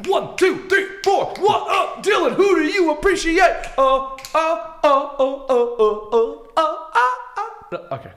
1, 2, 3, 4. What up, Dylan? Who do you appreciate? Okay.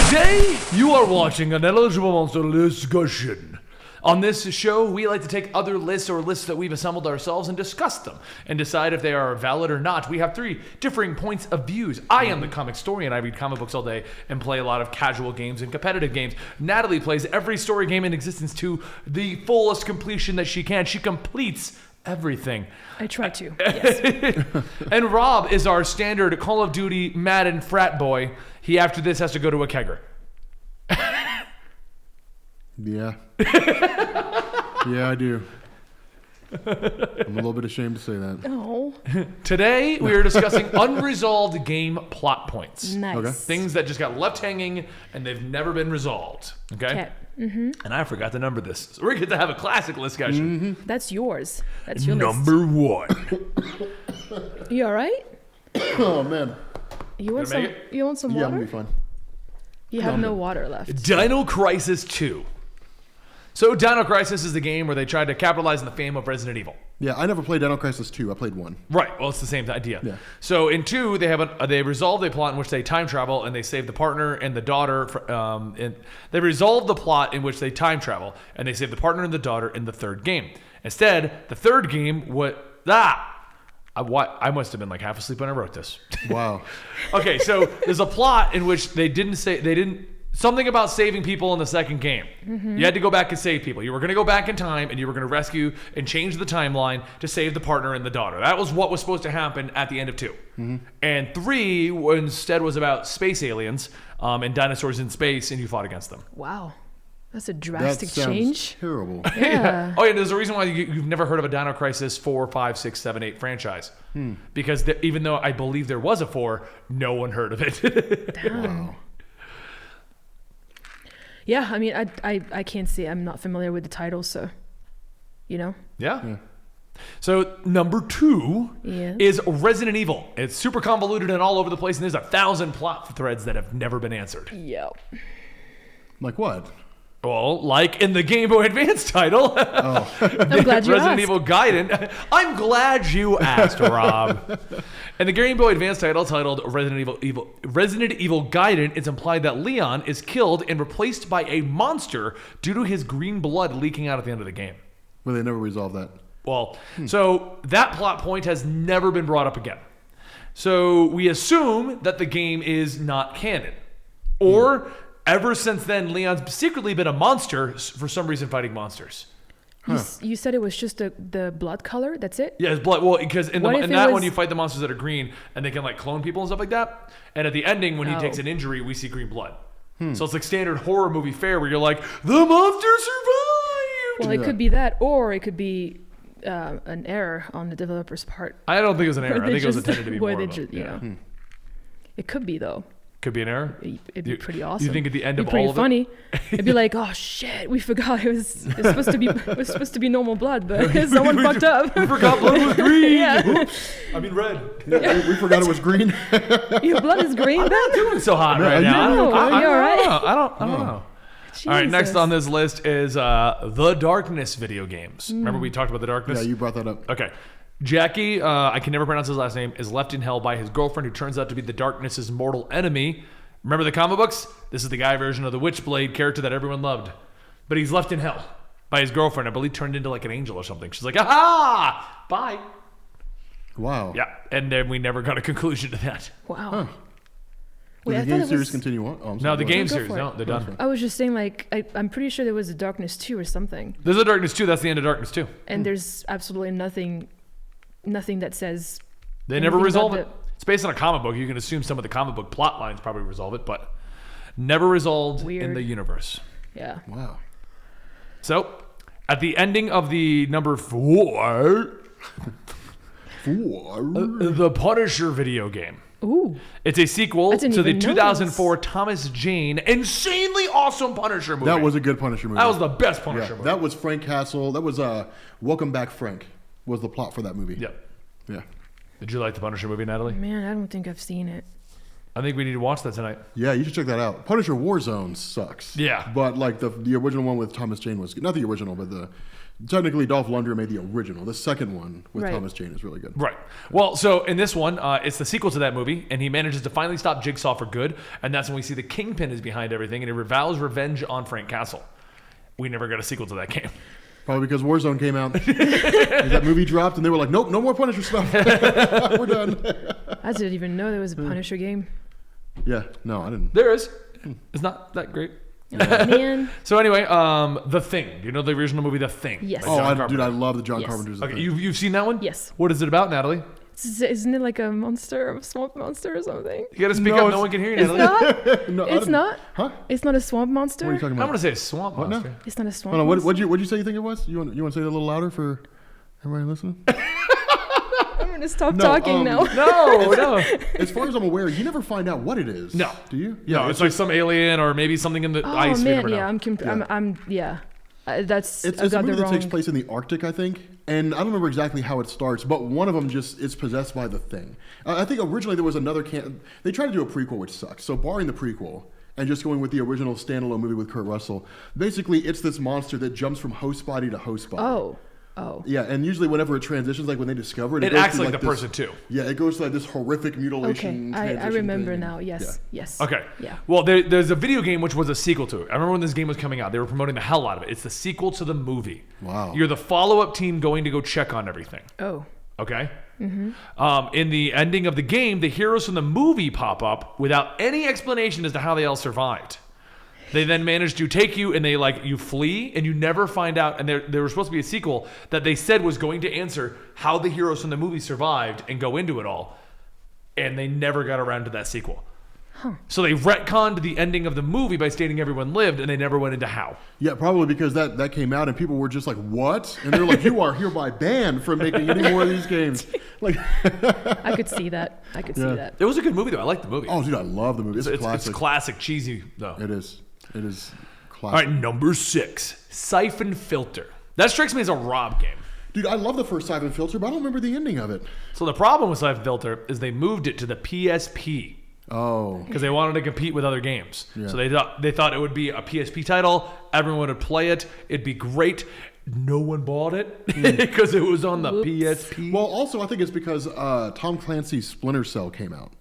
Today, you are watching an eligible monster Listcussion. On this show, we like to take other lists or lists that we've assembled ourselves and discuss them and decide if they are valid or not. We have three differing points of views. I am the comic historian. I read comic books all day and play a lot of casual games and competitive games. Nathalie plays every story game in existence to the fullest completion that she can. She completes everything. I try to, yes. And Rob is our standard Call of Duty Madden frat boy. He, after this, has to go to a kegger. Yeah. Yeah, I do. I'm a little bit ashamed to say that. Oh, Today, we are discussing unresolved game plot points. nice. Okay. Things that just got left hanging and they've never been resolved. Okay? Mm-hmm. And I forgot to number this. So we're going to have a classic discussion. That's yours. That's your list. Number 1. You all right? Oh, man. You want Gonna some? make You want some Yeah, I'm water? going to be fine. You have no water left. Dino Crisis 2. So Dino Crisis is the game where they tried to capitalize on the fame of Resident Evil. Yeah, I never played Dino Crisis 2. I played 1. Right. Well, it's the same idea. Yeah. So in 2, they resolved a plot in which they time travel and they save the partner and the daughter. They resolved the plot in which they time travel and they save the partner and the daughter in the third game. Instead, the third game I must have been like half asleep when I wrote this. Wow. Okay, so there's a plot in which something about saving people in the second game. You had to go back and save people. You were going to go back in time and you were going to rescue and change the timeline to save the partner and the daughter. That was what was supposed to happen at the end of 2. And 3 instead was about space aliens and dinosaurs in space, and you fought against them. Wow, that's a That drastic sounds change. terrible. Yeah. Oh, yeah, there's a reason why you've never heard of a Dino Crisis 4, 5, 6, 7, 8 franchise. Because even though I believe there was a 4, no one heard of it. Wow. Yeah, I mean, I can't see. I'm not familiar with the title, so, Yeah. Yeah. So number 2 Yeah. is Resident Evil. It's super convoluted and all over the place, and there's 1,000 plot threads that have never been answered. Yep. Like what? Well, like in the Game Boy Advance title, I'm glad you Resident asked. Evil Gaiden. I'm glad you asked, Rob. In the Game Boy Advance title titled Resident Evil Gaiden, it's implied that Leon is killed and replaced by a monster due to his green blood leaking out at the end of the game. Well, they never resolved that. Well, so that plot point has never been brought up again. So we assume that the game is not canon. Or ever since then, Leon's secretly been a monster for some reason fighting monsters. You said it was just the blood color? That's it? Yeah, his blood. Well, because in What if it that was- one, you fight the monsters that are green, and they can like clone people and stuff like that. And at the ending, when he takes an injury, we see green blood. So it's like standard horror movie fare where you're like, the monster survived. Well, it could be that, or it could be an error on the developer's part. I don't think it was an error. I They think it was just- intended to be where more they of a, ju- you know. It could be, though. Could be an error. It'd be pretty awesome. You think at the end It'd of be all of pretty it? funny. It'd be like, oh shit, we forgot it was supposed to be normal blood, but someone fucked up. We forgot blood was green. Yeah. I mean red. Yeah, we forgot it was green. Your blood is green, I'm not then? doing so hot right you now. know, I you're all right. I don't know. All right, next on this list is the Darkness video games. Remember we talked about the Darkness? Yeah, you brought that up. Okay. Jackie, I can never pronounce his last name, is left in hell by his girlfriend who turns out to be the Darkness's mortal enemy. Remember the comic books? This is the guy version of the Witchblade character that everyone loved. But he's left in hell by his girlfriend. I believe turned into like an angel or something. She's like, aha! Bye. Wow. Yeah, and then we never got a conclusion to that. Wow. Huh. Wait, Does I the thought game it series was. continue on? Oh, I'm No, sorry, the go game ahead. Go series, for no, it. they're done. I was just saying, like, I'm pretty sure there was a Darkness 2 or something, There's a Darkness 2, that's the end of Darkness 2. and there's absolutely nothing that says. They never anything resolve about it. It's based on a comic book. You can assume some of the comic book plot lines probably resolve it, but never resolved in Weird. the universe. Yeah. Wow. So, at the ending of the number 4, the Punisher video game. Ooh. It's a sequel I to didn't the even know 2004 Thomas Jane insanely awesome Punisher movie. That was a good Punisher movie. That was the best Punisher Yeah, movie. that was Frank Castle. That was Welcome Back Frank was the plot for that movie. Yep. Yeah. Did you like the Punisher movie, Natalie? Man, I don't think I've seen it. I think we need to watch that tonight. Yeah, you should check that out. Punisher Warzone sucks. Yeah. But like the original one with Thomas Jane was not the original, but technically Dolph Lundgren made the original. The second one with Right. Thomas Jane is really good. Right. Well, so in this one, it's the sequel to that movie, and he manages to finally stop Jigsaw for good, and that's when we see the Kingpin is behind everything, and he vows revenge on Frank Castle. We never got a sequel to that game. Probably because Warzone came out. That movie dropped, and they were like, nope, no more Punisher stuff. We're done. I didn't even know there was a Punisher game. Yeah, no, I didn't. There is. It's not that great. Oh, man. So anyway, The Thing. You know the original movie, The Thing? Yes. by Oh, John dude, Carpenter? I love the John Yes. Carpenter's. Okay, you've seen that one? Yes. What is it about, Natalie? Isn't it like a monster, a swamp monster or something? You gotta speak No, up. No one can hear you, It's Natalie. not. No, I It's didn't- not. Huh? It's not a swamp monster. What are you talking I'm about? gonna say Swamp What now? Monster. It's not a swamp Hold on, monster. what'd you say you think it was? You want to say it a little louder for everybody listening? I'm gonna stop No, talking now. No. As far as I'm aware, you never find out what it is. No. Do you? No, it's like some alien or maybe something in the Oh ice. We man, never know. yeah. That's It's I a got movie the that takes wrong. place in the Arctic, I think, and I don't remember exactly how it starts, but one of them just is possessed by the Thing. I think originally there was another they tried to do a prequel, which sucks. So barring the prequel and just going with the original standalone movie with Kurt Russell, basically it's this monster that jumps from host body to host body. Oh. Yeah, and usually whenever it transitions, like when they discover it, It goes acts through, like the this- person too. Yeah, it goes to like this horrific mutilation. Okay, I transition remember thing. now. Yes, Yeah. yes. Okay. Yeah. Well, there's a video game which was a sequel to it. I remember when this game was coming out. They were promoting the hell out of it. It's the sequel to the movie. Wow. You're the follow-up team going to go check on everything. Oh. Okay? In the ending of the game, the heroes from the movie pop up without any explanation as to how they all survived. They then manage to take you and you flee and you never find out. And there was supposed to be a sequel that they said was going to answer how the heroes from the movie survived and go into it all. And they never got around to that sequel. So they retconned the ending of the movie by stating everyone lived and they never went into how. Yeah, probably because that came out and people were just like, "What?" And they're like, "You are hereby banned from making any more of these games." Like, I could see that. I could see that. It was a good movie though. I liked the movie. oh, dude, I love the movie. It's, classic. It's classic, cheesy though. It is. It is All classic. right, number 6, Syphon Filter. That strikes me as a Rob game. Dude, I love the first Syphon Filter, but I don't remember the ending of it. So the problem with Syphon Filter is they moved it to the PSP Oh, because they wanted to compete with other games. Yeah. So they thought it would be a PSP title. Everyone would play it. It'd be great. No one bought it because it was on the Whoops. PSP. well, also I think it's because Tom Clancy's Splinter Cell came out.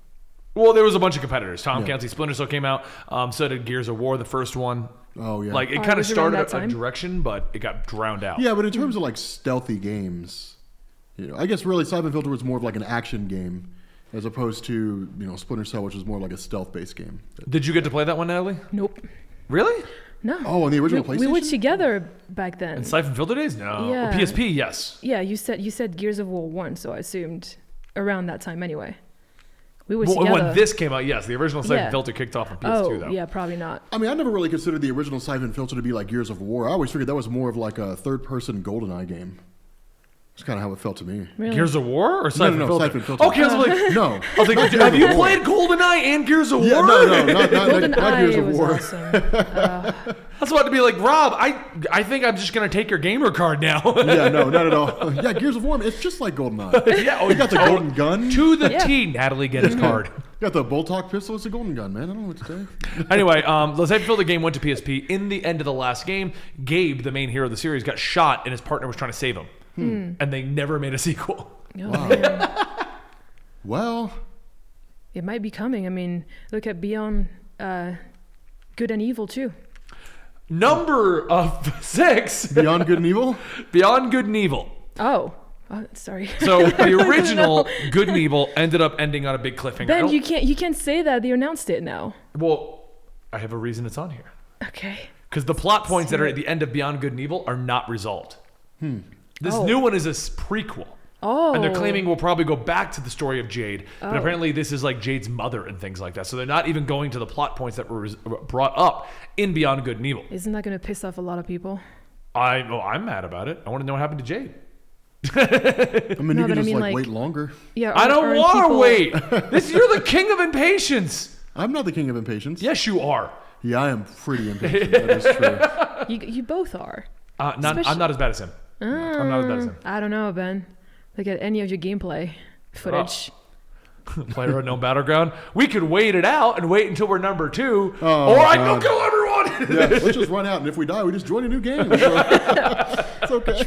Well, there was a bunch of competitors. Tom Yeah. Clancy's Splinter Cell came out. So did Gears of War, the first one. Oh yeah. Like it Oh, kind of was it around started that a time? direction, but it got drowned out. Yeah, but in terms of like stealthy games, I guess really Syphon Filter was more of like an action game, as opposed to Splinter Cell, which was more like a stealth-based game. Did you get to play that one, Natalie? Nope. Really? No. Oh, on the original PlayStation. We were together back then. In Syphon Filter days? No. Yeah. PSP, yes. Yeah, you said Gears of War 1, so I assumed around that time anyway. We were Well, together. when this came out, yes. The original Syphon Yeah. Filter kicked off on PS2, though. yeah, probably not. I mean, I never really considered the original Syphon Filter to be like Gears of War. I always figured that was more of like a third-person GoldenEye game. That's kind of how it felt to me. Really? Gears of War or Syphon no, Filter? Syphon Filter. Okay, I was like, No. I was like, Not have Gears you of War. played GoldenEye and Gears of Yeah, War? no, not GoldenEye Gears of was War. awesome. I was about to be like, Rob, I think I'm just going to take your gamer card now. Yeah, no, not at all. Yeah, Gears of War, it's just like GoldenEye. yeah, oh, You got the golden gun. To the Yeah. T, Natalie, get his card. You got the bolt-talk pistol. It's a golden gun, man. I don't know what to say. Anyway, the Syphon Filter game went to PSP. In the end of the last game, Gabe, the main hero of the series, got shot and his partner was trying to save him. And they never made a sequel. Oh, Wow. man. Well, It might be coming. I mean, look at Beyond Good and Evil too. Number 6, Beyond Good and Evil? Beyond Good and Evil. Oh, sorry. So the original Good and Evil ended up ending on a big cliffhanger. I Ben, don't- you can't say that. They announced it now. Well, I have a reason it's on here. Okay. Because the plot points that are at the end of Beyond Good and Evil are not resolved. This Oh. new one is a prequel. Oh. And they're claiming we'll probably go back to the story of Jade. But apparently this is like Jade's mother and things like that. So they're not even going to the plot points that were brought up in Beyond Good and Evil. Isn't that going to piss off a lot of people? I'm mad about it. I want to know what happened to Jade. I mean, No, you but can I just mean, like like- wait longer. Yeah. I don't aren't want to people- wait. You're the king of impatience. I'm not the king of impatience. Yes, you are. Yeah, I am pretty impatient. That is true. You both are. I'm Especially- not as bad as him. I'm not as bad as him. I don't know, Ben. Look at any of your gameplay footage. Player Unknown Battleground. We could wait it out and wait until we're number 2, Oh, or I can go God. kill everyone. Yeah, let's just run out, and if we die, we just join a new game. So, it's okay.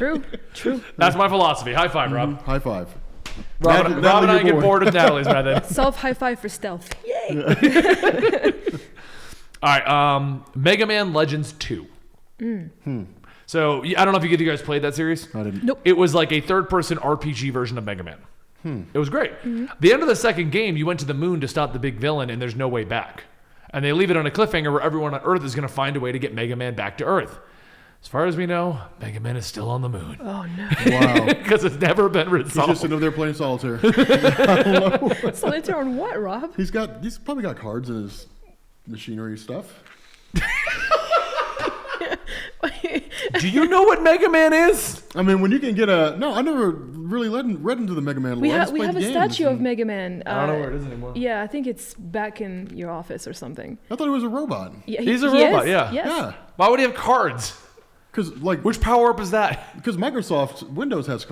True. That's my philosophy. High five, Rob. High five. Rob, Natalie, Rob and I your get boy. bored with Natalie's method. Self high five for stealth. Yay! All right, Mega Man Legends 2. So I don't know if you guys played that series. I didn't. Nope. It was like a third-person RPG version of Mega Man. It was great. The end of the second game, you went to the moon to stop the big villain, and there's no way back. And they leave it on a cliffhanger where everyone on Earth is going to find a way to get Mega Man back to Earth. As far as we know, Mega Man is still on the moon. Oh no. Wow. Because it's never been He's resolved. just sitting over there playing solitaire. Solitaire on what, Rob? He's probably got cards in his machinery stuff. Do you know what Mega Man is? I mean, when you can get a I never really read into the Mega Man lore. We I just have played a games statue of and- Mega Man. I don't know where it is anymore. Yeah, I think it's back in your office or something. I thought he was a robot. Yeah, He's a he robot, is? yeah. Yes. Yeah, Why would he have cards? because Which power-up is that? Microsoft Windows has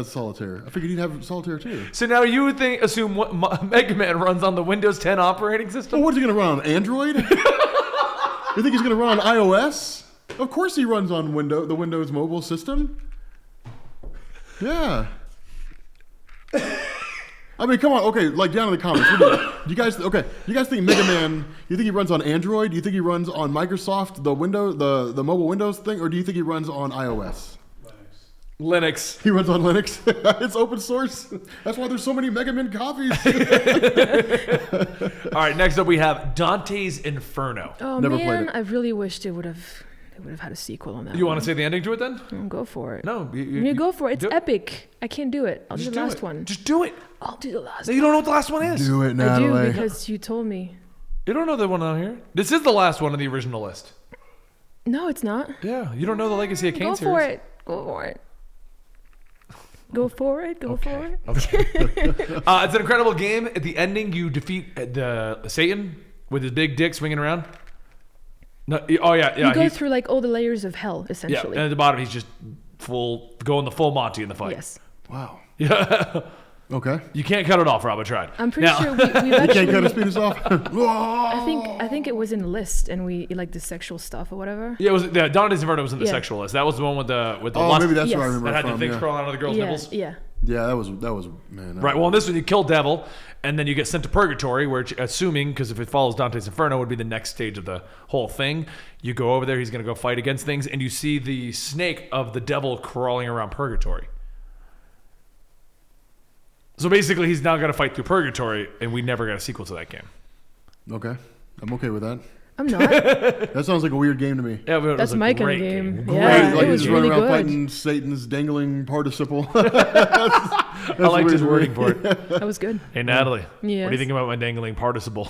solitaire. I figured he'd have solitaire too. So now you would assume what Mega Man runs on the Windows 10 operating Well, system? what's he gonna run on Android? You think he's gonna run on iOS? Of course he runs on the Windows mobile system. Yeah. I mean, come on. Okay, like down in the comments. What do you guys? Okay, you guys think Mega Man? You think he runs on Android? Do you think he runs on Microsoft, the mobile Windows thing, or do you think he runs on iOS? Linux. He runs on Linux. It's open source. That's why there's so many Mega Man copies. All right, next up we have Dantes Inferno. Oh Never played man, it. I really wished they would have had a sequel on that. You want to say the ending to it then? Go for it. No. You go for it. It's do epic. I can't do it. I'll do Just the do last it. one. Just do it. I'll do the last You don't know what the last one is. Do it, I do Natalie. because you told me. You don't know the one on here. This is the last one on the original list. No, it's not. Yeah, you don't know the Legacy of Kain Go series. for it. Go for it. Go for it. Go for it. It's an incredible game. At the ending, you defeat the Satan with his big dick swinging around. No, oh yeah. You go he's- through like all the layers of hell, Yeah, essentially. and at the bottom, he's just going the full Monty in the fight. Yes. Wow. Yeah. Okay. You can't cut it off, Rob. I tried. I'm pretty Now- sure we've Can't cut actually. his penis off. I think it was in the list, and we like the sexual stuff or whatever. Yeah, it was Dantes Inferno was in the Yeah. sexual list. That was the one with the Oh, lust maybe that's Yes. where I remember that had it the from. things Yeah. crawling out of the girl's Yeah, nipples. yeah. Yeah, that was man. that Right. was- Well, in this one, you kill Devil, and then you get sent to Purgatory, which, assuming, because if it follows Dante's Inferno, would be the next stage of the whole thing. You go over there, he's going to go fight against things, and you see the snake of the devil crawling around Purgatory. So basically, he's now going to fight through Purgatory, and we never got a sequel to that game. Okay, I'm okay with that. I'm not. That sounds like a weird game to me. Yeah, but it That's was a my kind great of game. Great. Yeah, Like it was he's running really around good. fighting Satan's dangling participle. I liked his weird wording to for it. That was good. Hey, Natalie, what do Yes. you think about my dangling participle?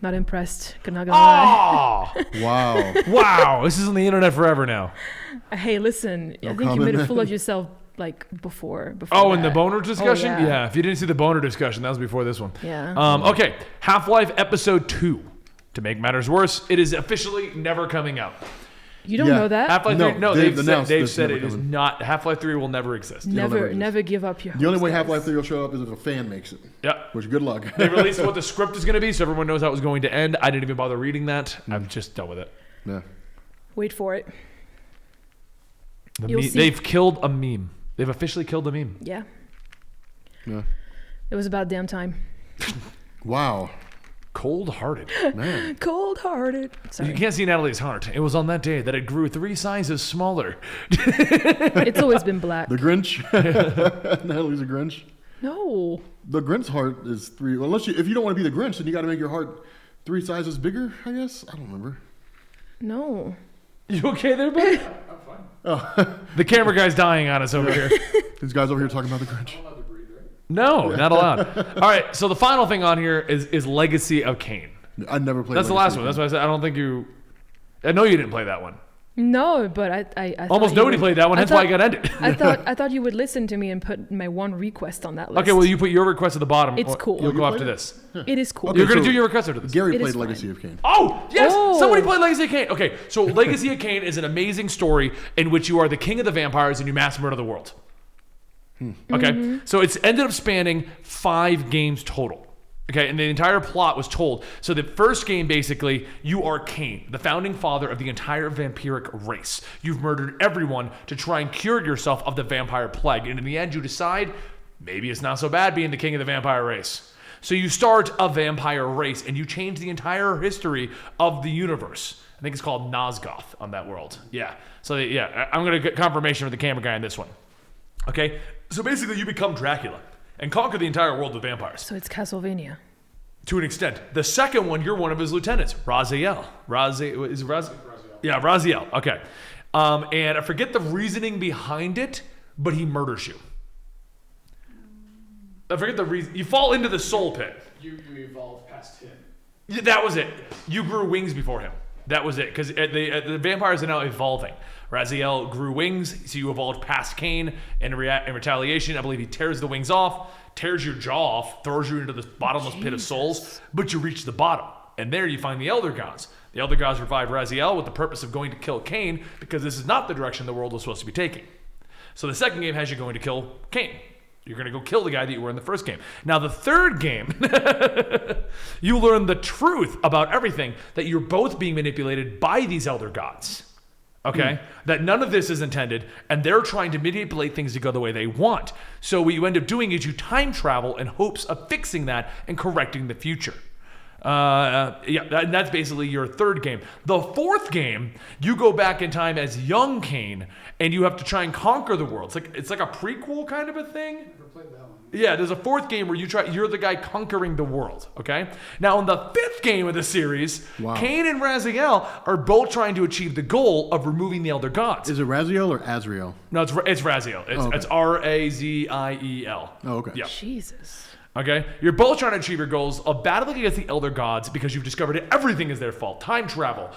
Not impressed. Not gonna lie. Oh, Wow. wow. This is on the internet forever now. Hey, listen. I think you comment. made a fool of yourself like before. Oh, in the that. boner discussion? yeah. Yeah, if you didn't see the boner discussion, that was before this one. Yeah. Okay, Half-Life Episode 2. To make matters worse, it is officially never coming out. You don't Yeah. know that? Half-Life No, 3, no, they've they've announced said this never it is coming. not. Half-Life 3 will never exist. Never, exist. never give up your. The only way hopes, Half-Life guys. 3 will show up is if a fan makes it. Yeah. Which, good luck. They released what the script is going to be, so everyone knows how it was going to end. I didn't even bother reading that. I'm just done with it. Yeah. Wait for it. You'll see. They've killed a meme. They've officially killed a meme. Yeah. Yeah. It was about damn time. Wow. Cold-hearted. Man. Cold-hearted. You Sorry. can't see Natalie's heart. It was on that day that it grew 3 sizes smaller. It's always been black. The Grinch. Natalie's a Grinch. No. The Grinch's heart is 3. Well, if you don't want to be the Grinch, then you got to make your heart 3 sizes bigger, I guess. I don't remember. No. You okay there, buddy? I'm fine. The camera guy's dying on us over here. These guys over here talking about the Grinch. No, not allowed. All right, so the final thing on here is Legacy of Kain. I never played. That's the Legacy last one. of That's why I said I don't think you. I know you didn't play that one. No, but I thought Almost you nobody would- played that one. Hence why I got ended. I thought you would listen to me and put my one request on that list. Okay, well you put your request at the bottom. It's or cool. You'll Oh, go you after played it? this. It is cool. Okay. You're gonna so do your request after this. Gary It is played fine. Legacy of Kain. Oh, yes! Oh. Somebody played Legacy of Kain. Okay, so Legacy of Kain is an amazing story in which you are the king of the vampires and you mass murder the world. Okay, so it's ended up spanning 5 games total. Okay, and the entire plot was told. So the first game, basically, you are Kain, the founding father of the entire vampiric race. You've murdered everyone to try and cure yourself of the vampire plague. And in the end, you decide, maybe it's not so bad being the king of the vampire race. So you start a vampire race, and you change the entire history of the universe. I think it's called Nosgoth on that world. Yeah. So, yeah, I'm going to get confirmation from the camera guy on this one. Okay? So basically, you become Dracula and conquer the entire world of vampires. So it's Castlevania. To an extent. The second one, you're one of his lieutenants, Raziel. Yeah, Raziel. Okay. And I forget the reasoning behind it, but he murders you. I forget the reason. You fall into the soul pit. You evolve past him. Yeah, that was it. You grew wings before him. That was it. Because the vampires are now evolving. Raziel grew wings, so you evolved past Kain. And in retaliation, I believe he tears the wings off, tears your jaw off, throws you into the bottomless pit of souls, but you reach the bottom. And there you find the Elder Gods. The Elder Gods revive Raziel with the purpose of going to kill Kain, because this is not the direction the world was supposed to be taking. So the second game has you going to kill Kain. You're going to go kill the guy that you were in the first game. Now, the third game, you learn the truth about everything, that you're both being manipulated by these Elder Gods. Okay? That none of this is intended, and they're trying to manipulate things to go the way they want. So what you end up doing is you time travel in hopes of fixing that and correcting the future. And that's basically your third game. The fourth game, you go back in time as young Kain, and you have to try and conquer the world. It's like a prequel kind of a thing. Never played that one. Yeah, there's a fourth game where you're the guy conquering the world, okay? Now, in the fifth game of the series, Kain and Raziel are both trying to achieve the goal of removing the Elder Gods. Is it Raziel or Azrael? No, it's Raziel. It's R-A-Z-I-E-L. Oh, okay. Yeah. Jesus. Okay? You're both trying to achieve your goals of battling against the Elder Gods because you've discovered that everything is their fault. Time travel.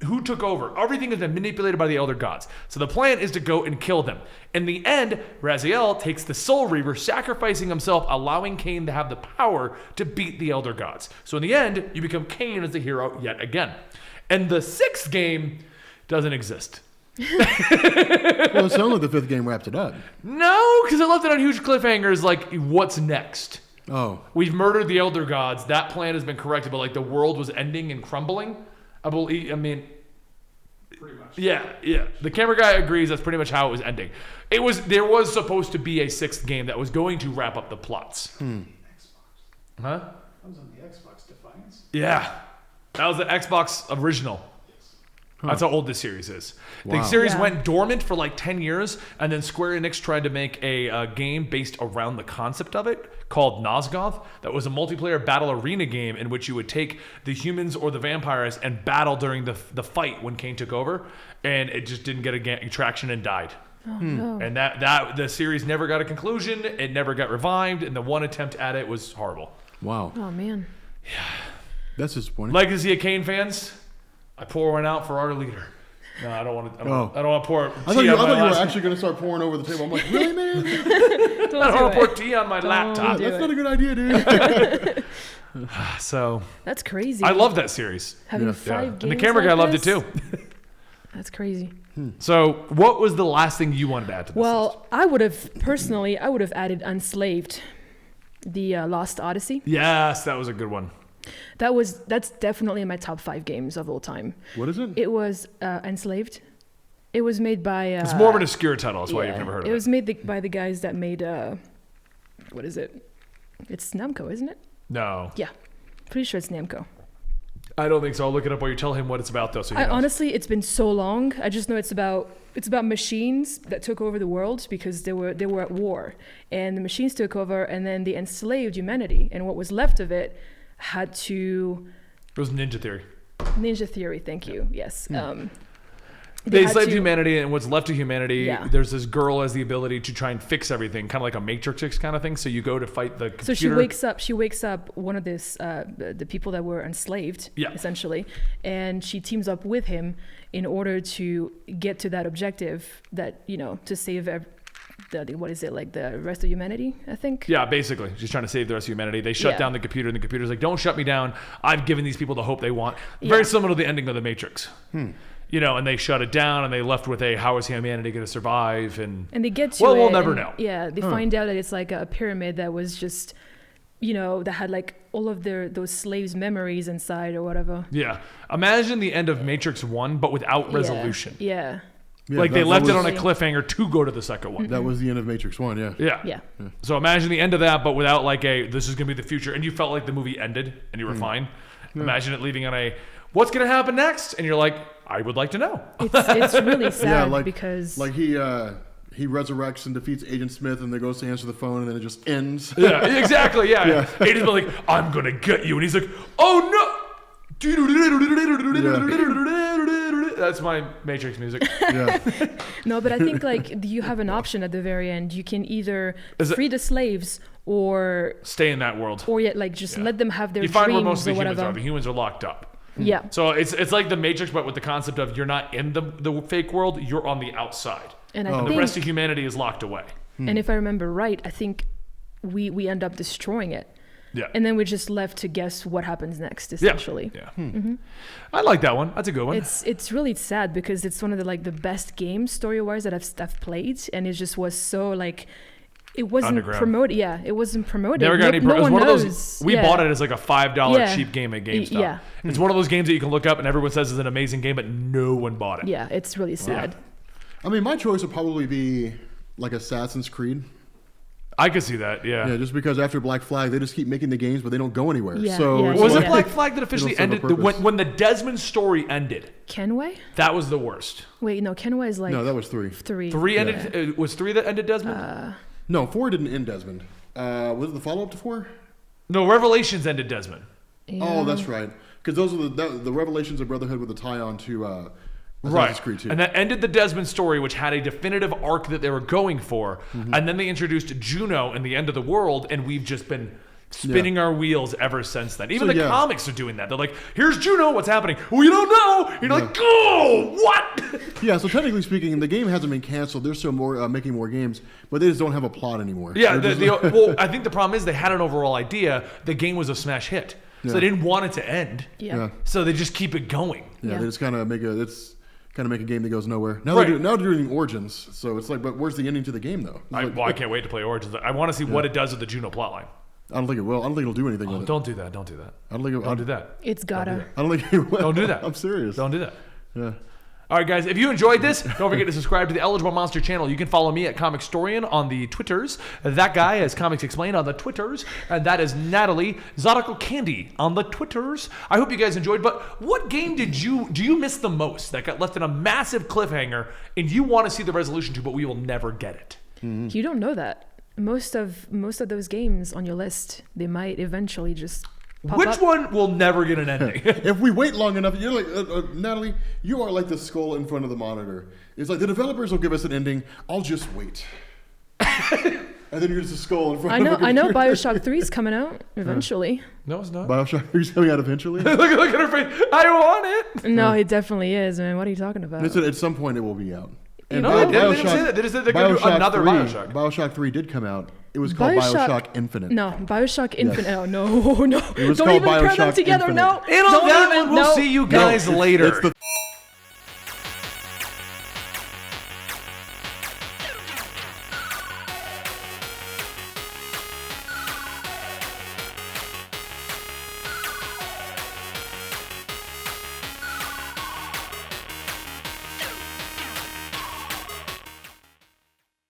Who took over? Everything has been manipulated by the Elder Gods. So the plan is to go and kill them. In the end, Raziel takes the Soul Reaver, sacrificing himself, allowing Kain to have the power to beat the Elder Gods. So in the end, you become Kain as the hero yet again. And the sixth game doesn't exist. Well, it sounds like the fifth game wraps it up. No, because it left it on huge cliffhangers like, what's next? Oh. We've murdered the Elder Gods. That plan has been corrected, but like the world was ending and crumbling. Pretty much. Yeah. The camera guy agrees that's pretty much how it was ending. There was supposed to be a sixth game that was going to wrap up the plots. Xbox. Huh? That was on the Xbox Defiance. Yeah. That was the Xbox original. That's how old this series is. The series went dormant for like 10 years, and then Square Enix tried to make a game based around the concept of it called Nosgoth. That was a multiplayer battle arena game in which you would take the humans or the vampires and battle during the fight when Kain took over, and it just didn't get traction and died. Oh, no. And that the series never got a conclusion. It never got revived, and the one attempt at it was horrible. Wow. Oh, man. That's disappointing. Legacy of Kain fans, I pour one out for our leader. No, I don't want to. I don't want to pour. I thought you were actually going to start pouring over the table. I'm like, really, man? I don't want to pour tea on my laptop. That's not a good idea, dude. So that's crazy. I love that series. Having 5 games. And the camera guy loved it this? too. That's crazy. So, what was the last thing you wanted to add to this? Well, I would have added Enslaved, the Lost Odyssey. Yes, that was a good one. That's definitely in my top 5 games of all time. What is it? It was Enslaved. It was made by. It's more of an obscure title. That's why you've never heard of it. It was made by the guys that made. What is it? It's Namco, isn't it? No. Yeah, pretty sure it's Namco. I don't think so. I'll look it up while you tell him what it's about, though. So he knows. Honestly, it's been so long. I just know it's about machines that took over the world because they were at war, and the machines took over, and then they enslaved humanity, and what was left of it had to. It was Ninja Theory. Ninja Theory, thank you. Yes. They enslaved humanity, and what's left of humanity, Yeah. there's this girl has the ability to try and fix everything, kind of like a Matrix kind of thing. So you go to fight the computer. So she wakes up one of the people that were enslaved, essentially, and she teams up with him in order to get to that objective that, to save the rest of humanity, I think. Yeah, basically. She's trying to save the rest of humanity. They shut down the computer, and the computer's like, don't shut me down. I've given these people the hope they want. Very similar to the ending of The Matrix. and they shut it down, and they left with how is humanity going to survive? And they get to we'll it, never and, know. Yeah, they find out that it's like a pyramid that was just, that had like all of those slaves' memories inside or whatever. Yeah. Imagine the end of Matrix 1, but without resolution. Yeah. Yeah, Like they left it on a Yeah. cliffhanger to go to the second one. That was the end of Matrix 1, yeah. Yeah. So imagine the end of that, but without like this is going to be the future. And you felt like the movie ended and you were fine. Imagine it leaving on what's going to happen next? And you're like, I would like to know. It's really sad because... Like he resurrects and defeats Agent Smith and then goes to answer the phone and then it just ends. Yeah, exactly. Yeah. Agent's been like, I'm going to get you. And he's like, oh no. That's my Matrix music. Yeah. No, but I think like you have an option at the very end. You can either free the slaves or stay in that world. Or just let them have their you dreams find where most of the or humans whatever. are. The humans are locked up. Yeah. So it's like the Matrix, but with the concept of you're not in the fake world, you're on the outside. And the rest of humanity is locked away. And if I remember right, I think we end up destroying it. Yeah. And then we're just left to guess what happens next, essentially. Yeah. I like that one. That's a good one. It's really sad because it's one of the best games story-wise that I've played, and it just was so it wasn't promoted. Yeah, it wasn't promoted. Never got any. No one one of knows. those. We bought it as like a $5 cheap game at GameStop. Yeah. It's one of those games that you can look up and everyone says is an amazing game, but no one bought it. Yeah, it's really sad. I mean, my choice would probably be like Assassin's Creed. I could see that, yeah. Yeah, just because after Black Flag, they just keep making the games, but they don't go anywhere. Yeah, so yeah, was yeah. it Black Flag that officially ended? When the Desmond story ended, Kenway? that was the worst. Wait, no, Kenway is No, that was 3. 3. 3 ended. Was 3 that ended Desmond? No, 4 didn't end Desmond. Was it the follow-up to 4? No, Revelations ended Desmond. Yeah. Oh, that's right. Because those are the Revelations of Brotherhood with the tie-on to Assassin's Creed 2. And that ended the Desmond story, which had a definitive arc that they were going for. And then they introduced Juno in the end of the world, and we've just been spinning our wheels ever since then. Even the comics are doing that. They're like, here's Juno, what's happening? Well, you don't know. You're like, oh, what? Yeah, so technically speaking, the game hasn't been canceled. They're still making more games, but they just don't have a plot anymore. Yeah, well, I think the problem is they had an overall idea. The game was a smash hit. So they didn't want it to end. Yeah. So they just keep it going. Yeah, they just kind of make a game that goes nowhere. Now they're doing Origins, so it's like, but where's the ending to the game though? I can't wait to play Origins. I want to see what it does with the Juno plotline. I don't think it will. I don't think it'll do anything with it. Don't do that. Don't do that. I don't think Don't do that. It's gotta. I don't think it will. Don't do that. I'm serious. Don't do that. Yeah. All right, guys, if you enjoyed this, don't forget to subscribe to the Eligible Monster channel. You can follow me at Comic Storian on the Twitters. That guy is Comics Explained on the Twitters. And that is Nathalie Zodical Candy on the Twitters. I hope you guys enjoyed. But what game do you miss the most that got left in a massive cliffhanger and you want to see the resolution to, but we will never get it? You don't know that. Most of those games on your list, they might eventually just pop Which up. one will never get an ending? If we wait long enough, you're like, Nathalie, you are like the skull in front of the monitor. It's like the developers will give us an ending. I'll just wait. And then you're just a skull in front of a computer. I know BioShock 3 is coming out eventually. No, it's not. BioShock 3 is coming out eventually. look at her face. I want it. No, it definitely is, man. What are you talking about? They said at some point it will be out. And No, they didn't say that. They just said they're going to do another BioShock. BioShock 3 did come out. It was called BioShock Infinite. No, BioShock Infinite. Oh, no. It was Don't called even pair them BioShock together. Infinite. No. And on that one, we'll see you guys later. It's the